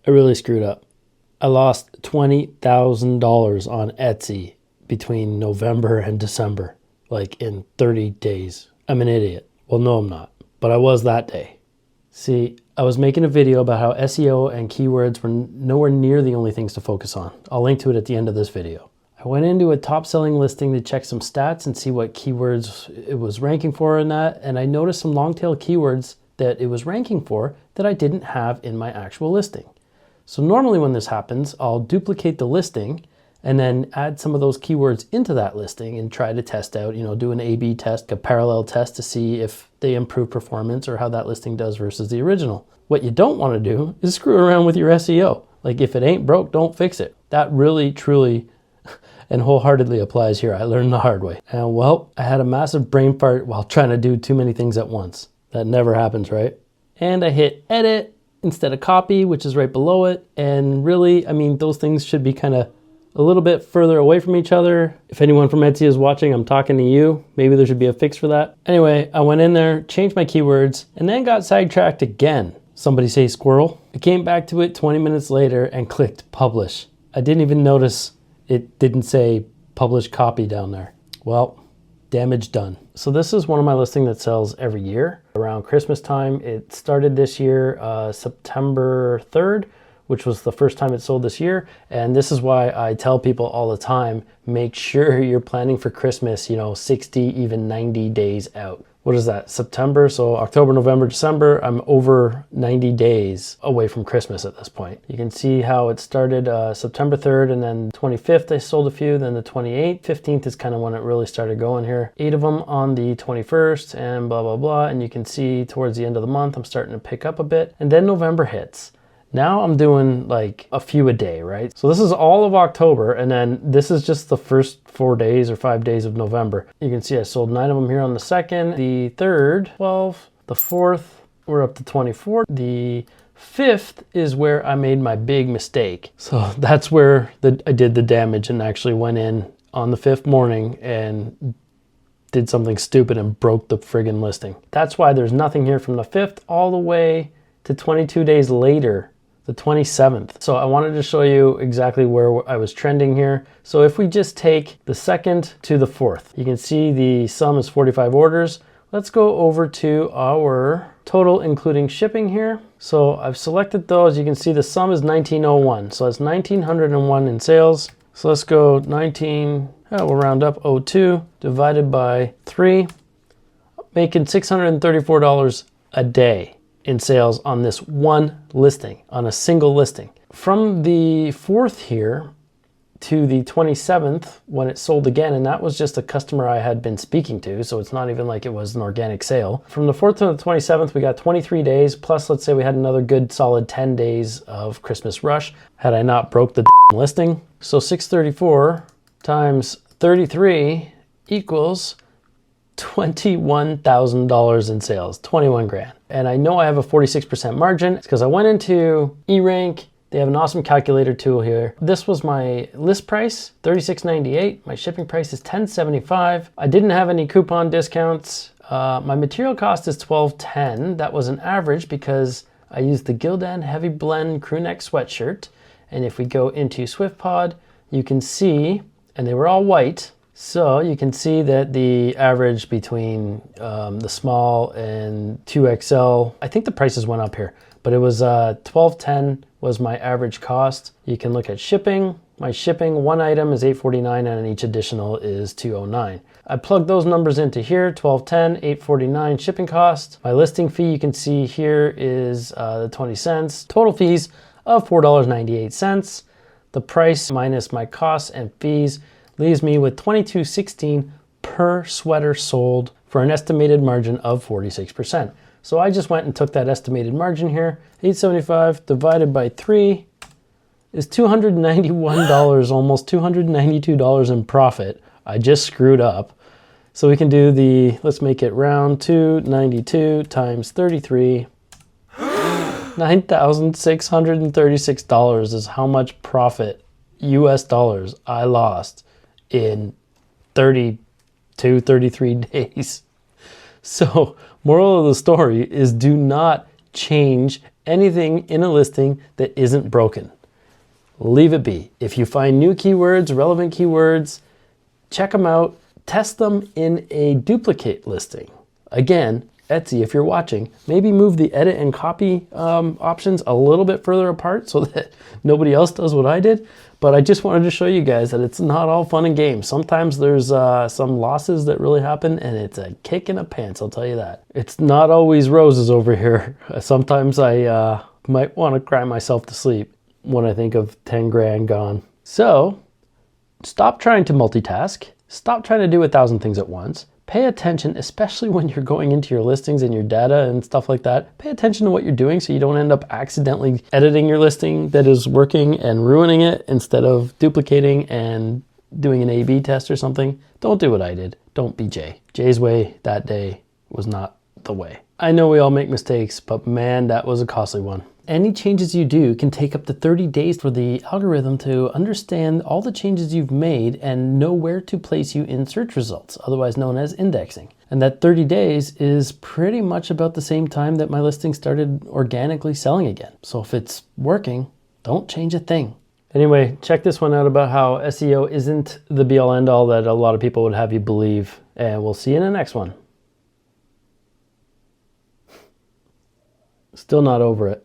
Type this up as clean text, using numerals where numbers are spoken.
I really screwed up. I lost $20,000 on Etsy between November and December, like in 30 days. I'm an idiot. Well, no, I'm not, but I was that day. See, I was making a video about how SEO and keywords were nowhere near the only things to focus on. I'll link to it at the end of this video. I went into a top selling listing to check some stats and see what keywords it was ranking for in that, and I noticed some long tail keywords that it was ranking for that I didn't have in my actual listing. So normally when this happens, I'll duplicate the listing and then add some of those keywords into that listing and try to test out, do an A/B test, a parallel test to see if they improve performance or how that listing does versus the original. What you don't want to do is screw around with your SEO. Like, if it ain't broke, don't fix it. That really, truly, and wholeheartedly applies here. I learned the hard way. And well, I had a massive brain fart while trying to do too many things at once. That never happens, right? And I hit edit instead of copy, which is right below it. And really, those things should be kind of a little bit further away from each other. If anyone from Etsy is watching, I'm talking to you. Maybe there should be a fix for that. Anyway, I went in there, changed my keywords, and then got sidetracked again. Somebody say squirrel. I came back to it 20 minutes later and clicked publish. I didn't even notice it didn't say publish copy down there. Well, damage done. So this is one of my listings that sells every year around Christmas time. It started this year, September 3rd, which was the first time it sold this year. And this is why I tell people all the time, make sure you're planning for Christmas, 60, even 90 days out. What is that, September? So October, November, December, I'm over 90 days away from Christmas at this point. You can see how it started September 3rd, and then 25th I sold a few, then the 28th, 15th is kind of when it really started going here. 8 of them on the 21st and blah, blah, blah. And you can see towards the end of the month, I'm starting to pick up a bit. And then November hits. Now I'm doing like a few a day, right? So this is all of October, and then this is just the first 4 days or 5 days of November. You can see I sold 9 of them here on the 2nd, the 3rd, 12, the 4th, we're up to 24. The 5th is where I made my big mistake. So that's where I did the damage and actually went in on the 5th morning and did something stupid and broke the friggin' listing. That's why there's nothing here from the 5th all the way to 22 days later, the 27th. So I wanted to show you exactly where I was trending here. So if we just take the 2nd to the 4th, you can see the sum is 45 orders. Let's go over to our total including shipping here. So I've selected those. You can see the sum is 1901. So that's 1901 in sales. So let's go 19, we'll round up 02 divided by 3, making $634 a day in sales on this one listing, on a single listing. From the 4th here to the 27th when it sold again, and that was just a customer I had been speaking to, so it's not even like it was an organic sale. From the 4th to the 27th, we got 23 days, plus let's say we had another good solid 10 days of Christmas rush, had I not broke the listing. So 634 times 33 equals $21,000 in sales, 21 grand. And I know I have a 46% margin. It's because I went into erank. They have an awesome calculator tool here. This was my list price, $36.98. My shipping price is $10.75. I didn't have any coupon discounts. My material cost is $12.10. That was an average because I used the Gildan Heavy Blend crew neck sweatshirt. And if we go into SwiftPod, you can see, and they were all white, so you can see that the average between the small and 2XL, I think the prices went up here, but it was $12.10 was my average cost. You can look at shipping. My shipping, one item is $8.49 and each additional is $2.09. I plugged those numbers into here, $12.10, $8.49 shipping cost. My listing fee you can see here is the 20 cents. Total fees of $4.98. The price minus my costs and fees leaves me with $22.16 per sweater sold for an estimated margin of 46%. So I just went and took that estimated margin here. $8.75 divided by 3 is $291, almost $292 in profit. I just screwed up. So we can do the, let's make it round, 292 times 33. $9,636 is how much profit, US dollars, I lost in 32, 33 days. So moral of the story is do not change anything in a listing that isn't broken. Leave it be. If you find new keywords, relevant keywords, check them out, test them in a duplicate listing. Again, Etsy, if you're watching, maybe move the edit and copy options a little bit further apart so that nobody else does what I did. But I just wanted to show you guys that it's not all fun and games. Sometimes there's some losses that really happen, and it's a kick in the pants, I'll tell you that. It's not always roses over here. Sometimes I might want to cry myself to sleep when I think of 10 grand gone. So stop trying to multitask. Stop trying to do 1,000 things at once. Pay attention, especially when you're going into your listings and your data and stuff like that. Pay attention to what you're doing so you don't end up accidentally editing your listing that is working and ruining it instead of duplicating and doing an A/B test or something. Don't do what I did. Don't be Jay. Jay's way that day was not the way. I know we all make mistakes, but man, that was a costly one. Any changes you do can take up to 30 days for the algorithm to understand all the changes you've made and know where to place you in search results, otherwise known as indexing. And that 30 days is pretty much about the same time that my listing started organically selling again. So if it's working, don't change a thing. Anyway, check this one out about how SEO isn't the be-all end-all that a lot of people would have you believe. And we'll see you in the next one. Still not over it.